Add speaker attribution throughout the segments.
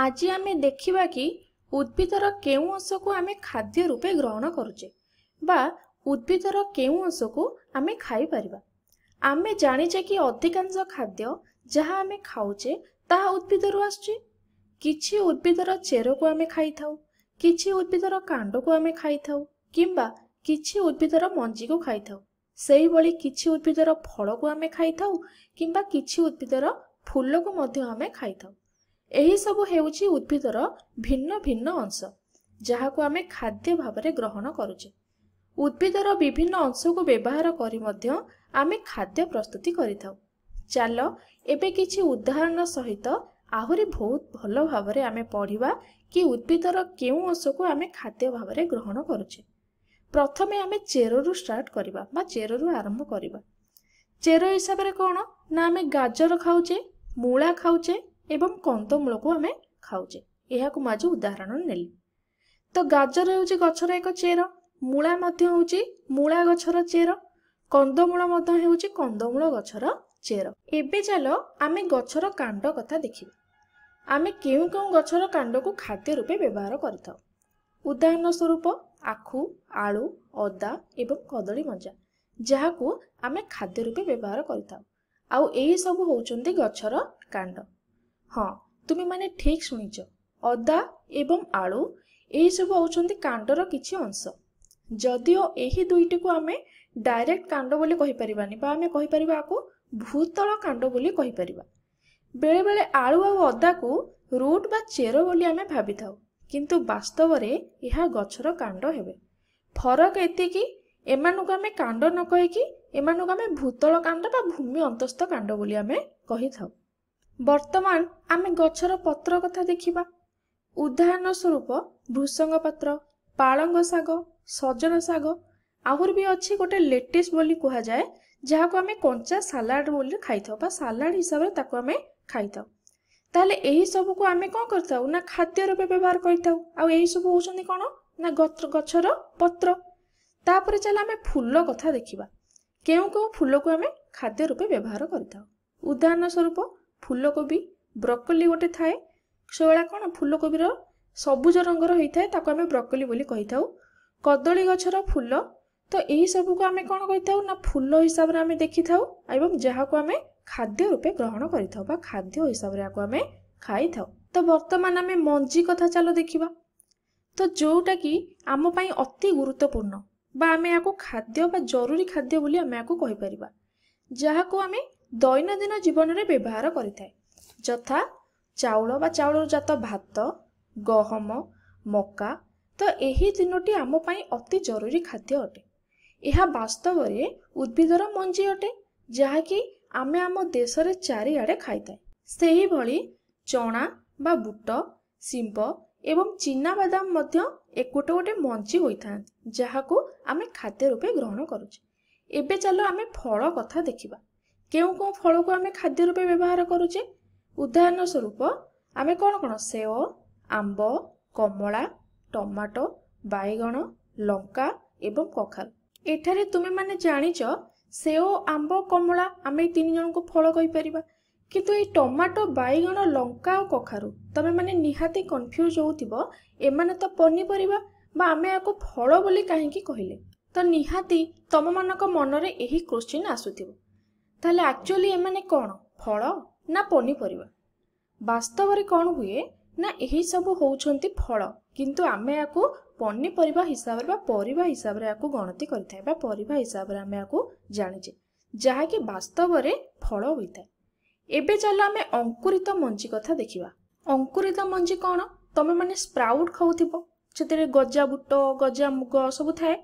Speaker 1: आज आमे देखिबा कि उद्भिदर केउ अंश को आमे खाद्य रूपे ग्रहण करुचे बा उद्भिदर केउ अंश को आमे खाई परिबा। आमे जानिचे कि अधिकांश खाद्य जहा आमे खाउचे ताहा उद्भिदरु आसुचे। किछि उद्भिदर चेर को आमे खाई थाउ, किछि उद्भिदर कांड को आमे खाई थाउ, किंबा किछि उद्भिदर मंजी को खाई थाउ। सेही भली किछि उद्भिदर फल को आमे खाई थाउ, किंबा किछि उद्भिदर फूल को मध्य आमे खाई थाउ। एही सबु हेउची उद्भिदर भिन्न भिन्न अंश जहाको आमे खाद्य भावरे ग्रहण करुचे। उद्भिदर विभिन्न अंश को व्यवहार करी मध्य आमे खाद्य प्रस्तुति करिथाउ। चालो एबे किछि उदाहरण सहित आहुरी बहुत भलो भावरे आमे पढ़िबा कि उद्भिदर केउ अंश को आमे खाद्य भावरे ग्रहण करुचे। प्रथमे आमे चेररु स्टार्ट करिबा बा चेररु आरंभ करिबा। चेर हिसाब रे कोन ना आमे गाजर खाउचे, मूला खाउचे एवं कंदमूल को आमे खाउचे। एहाकु माजु उदाहरण नेली। तो गाजर हेउची गछर एक चेर, मूला मध्य हेउची मूला गछर चेर, कंदमूल मध्य हेउची कंदमूल गछर चेर। एबे चलो आमे गछर कांड कथा देखिबा। आमे केउ केउ गछर कांड को खाद्य रूपे व्यवहार करिथाउ। उदाहरण स्वरूप आखु, आलू, अदा एवं कदली मंजा जहाकु आमे खाद्य रूपे व्यवहार करिथाउ। आउ एही सब होउचंदी गछर कांड। हाँ, तुमी माने ठीक सुनिच। अदा एवं आलू एही सब होउचंदी कांडर किछि अंश। जदिओ एही दुईटी को आमे डायरेक्ट कांड बोली कहि परिबानी बा आमे कहि परिबा आकु भूतल कांड बोली कहि परिबा। बेले बेले आलू आ अदा को रूट बा चेर बोली आमे भाबिथाउ, किंतु वास्तव रे एहा गछर कांड हेबे। फरक एतिकी एमानुक आमे कांड न कहि कि एमानुक आमे भूतल कांड बा भूमि अंतस्थ कांड बोली आमे कहिथाउ। वर्तमान आमे गछर पत्र कथा देखिबा। उदाहरण स्वरूप भृसंग पत्र, पालंग साग, सजन साग, आहुर भी अछि गोटे लेटिस बोली कहा जाए जहाको आमे कंचा सालाड बोली खाइथाउ बा सालाड हिसाब रे ताको आमे खाइथाउ। ताले एही सब को आमे कोन करथाउ ना खाद्य रूपे व्यवहार करिथाउ। आ एही सब होउछन्ती कोन ना गछर पत्र। तापरे चल आमे फूल कथा देखिबा। केउ केउ फूल को आमे खाद्य रूपे व्यवहार करिथाउ। उदाहरण स्वरूप फूलकोबी, ब्रोकोली गोटे थाए, सेळा कोन फूलकोबी रो सबुज रंगर होइथाय ताको आमे ब्रोकोली बोली कहिथाउ। कदली गछर फूल, तो एही सब को आमे कोन कहिथाउ ना फूल हिसाब रे आमे देखिथाउ एवं जहाको आमे खाद्य रूपे ग्रहण करिथाउ बा खाद्य हिसाब रे आको आमे खाइथाउ। तो वर्तमान आमे मंजी कथा चलो देखिबा। तो जोटा कि आम पई अति गुरुत्वपूर्ण बा आमे आको खाद्य बा जरूरी खाद्य बोली आमे आको कहि परिबा, जहाको आमे दैनंदिन जीवन रे व्यवहार करिथाय। जथा चाउल बा चाउल जात भात, गहम, मका। तो एही तीनोटी आम पई अति जरूरी खाद्य अटे। एहा वास्तव रे उद्भिदर मंजी अटे जहा कि आमे आम देश रे चारि आडे खाइथाय। सेही भली चना बा बुट, सिंब एवं चिना बादाम मध्य एक गोटे गोटे मंजी होइथान जहाको आमे खाद्य रूपे ग्रहण करूचे। एबे चलो आमे फल कथा देखिबा। केउ को फल को आमे खाद्य रूपे व्यवहार करूचे। उदाहरण स्वरूप आमे कोन सेव, आंब, कमला, टमाटो, बाइगण, लंका एवं कखार। एठारे तुमे माने जानिच सेव, आंब, कमला आमे तीन जन को फल कहि परिबा, किंतु ए टमाटो, बाइगण, लंका और कखारु तमे माने निहाती कंफ्यूज होउतिबो। एमाने तो पनीपरिबा बा आमे आको फल बोली काहे कि कहिले। तो निहाती तम मानक मन रे एही क्वेश्चन आसुतिबो, ताले एक्चुअली एमाने कोन फल ना पनीपरिबा। वास्तव रे कोन हुए ना एही सब होउछंती फल, किंतु आमे आको पनीपरिबा हिसाब रे बा परिबा हिसाब रे आको गणति करिथाय बा परिबा हिसाब रे आमे आको जानिचे जहा कि वास्तव रे फल होइथाय। एबे चलो आमे अंकुरित मंजी कथा देखिबा। अंकुरित मंजी कोन तमे माने स्प्राउट खाउथिबो, सेतेरे गजा बुट, गजा मुग सब थाए।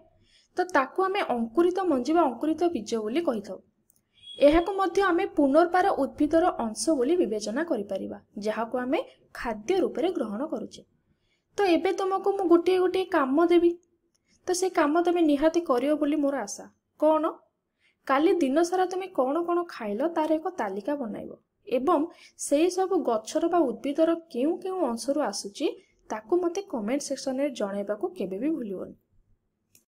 Speaker 1: तो ताको आमे अंकुरित मंजी बा अंकुरित बीज बोली कहिथाउ। एहाको मध्य आमे पुनर्बार उद्भिदर अंश बोली विवेचना करि परिबा, जहाको आमे खाद्य रूप रे ग्रहण करूचे। तो एबे तुमको मु गोटे गोटे काम देबी, तो से काम तमे निहाती करियो बोली मोर आशा। कोन काली दिन सारा तुमे कोन कोन खाइलो तार एक तालिका बनाइबो एवं सेही सब गछर बा उद्भिदर केउ केउ अंशरु आसुची ताकू मते कमेंट सेक्शन रे जणाइबाकू केबे भी भूलिबोनी।